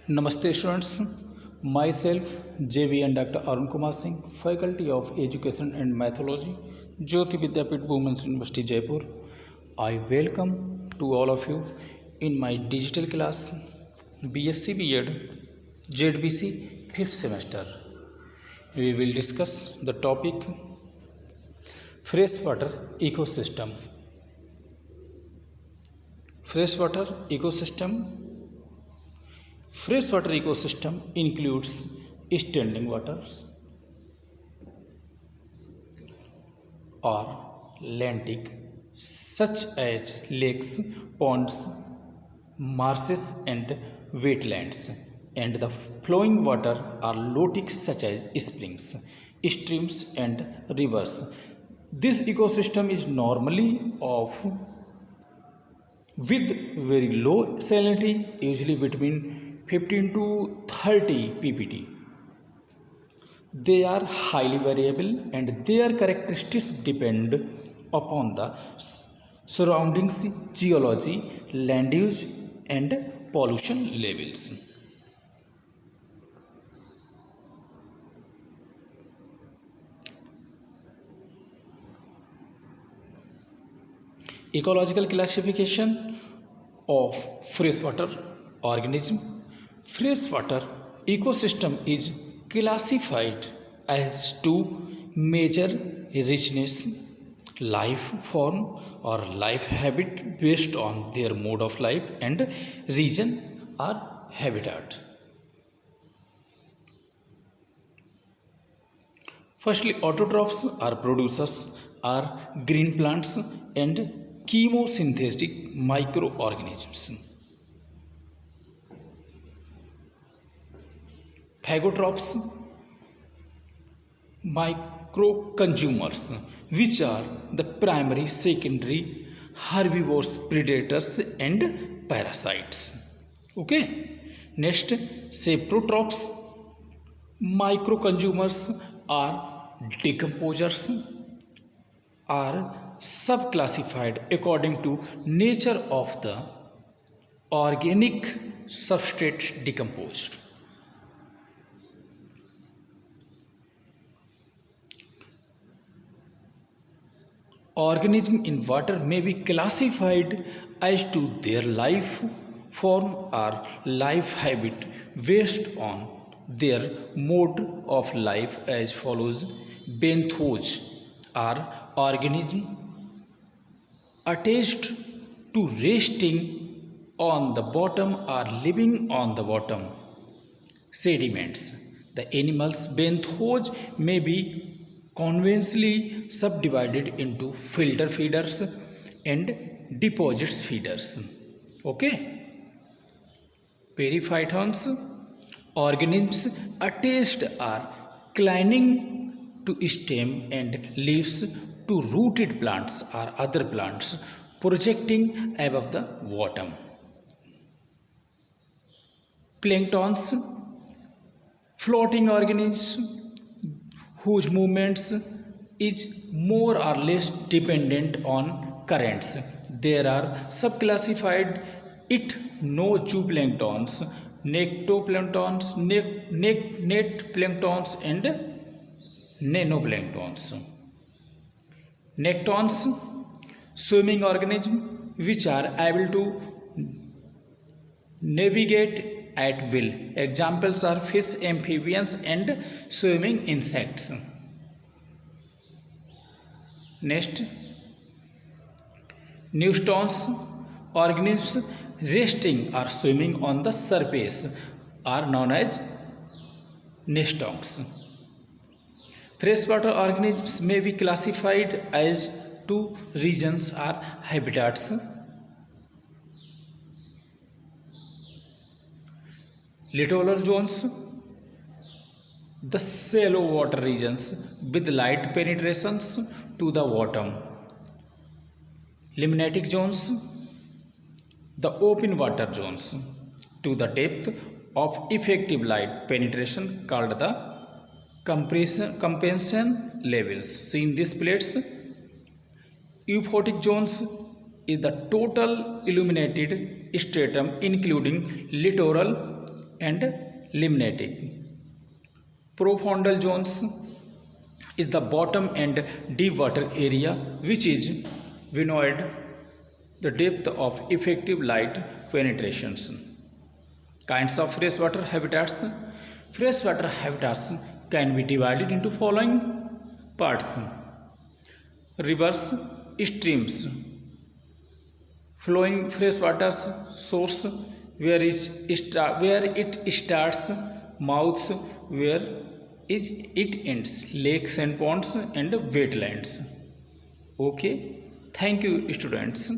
Namaste students, myself JV and Dr. Arun Kumar Singh, Faculty of Education and Mythology, Jyoti Vidyapeeth Women's University Jaipur. I welcome to all of you in my digital class BSc B.Ed ZBC 5th semester. We will discuss the topic freshwater ecosystem. Freshwater ecosystem includes standing waters or lentic such as lakes, ponds, marshes and wetlands, and the flowing water are lotic such as springs, streams and rivers. This ecosystem is normally of with very low salinity, usually between 15 to 30 ppt. They are highly variable and their characteristics depend upon the surroundings, geology, land use and pollution levels. Ecological classification of freshwater organism. Freshwater ecosystem is classified as two major richness, life form or life habit based on their mode of life and region or habitat. Firstly, autotrophs are producers are green plants and chemosynthetic microorganisms. Phagotrophs, micro-consumers, which are the primary, secondary herbivores, predators and parasites. Okay. Next, saprotrophs, micro-consumers are decomposers, are subclassified according to nature of the organic substrate decomposed. Organisms in water may be classified as to their life form or life habit based on their mode of life as follows. Benthos are organisms attached to resting on the bottom or living on the bottom sediments. The animals benthos may be conventionally subdivided into filter feeders and deposits feeders. Okay. Periphytons, organisms attached are clinging to stem and leaves to rooted plants or other plants projecting above the bottom. Planktons, floating organisms whose movements is more or less dependent on currents. There are subclassified it no zooplanktons, nectoplanktons, net planktons and nanoplanktons. Nectons, swimming organisms which are able to navigate at will. Examples are fish, amphibians and swimming insects. Next, neustons, organisms resting or swimming on the surface are known as neustons. Freshwater organisms may be classified as two regions or habitats. Littoral zones, the shallow water regions with light penetrations to the bottom. Limnatic zones, the open water zones to the depth of effective light penetration called the compensation levels. Seen these plates. Euphotic zones is the total illuminated stratum including littoral and limnatic. Profundal zones is the bottom and deep water area which is beyond the depth of effective light penetration. Kinds of freshwater habitats. Freshwater habitats can be divided into following parts: rivers, streams, flowing freshwater source where it starts, mouths where it ends, lakes and ponds, and wetlands. Okay, thank you students.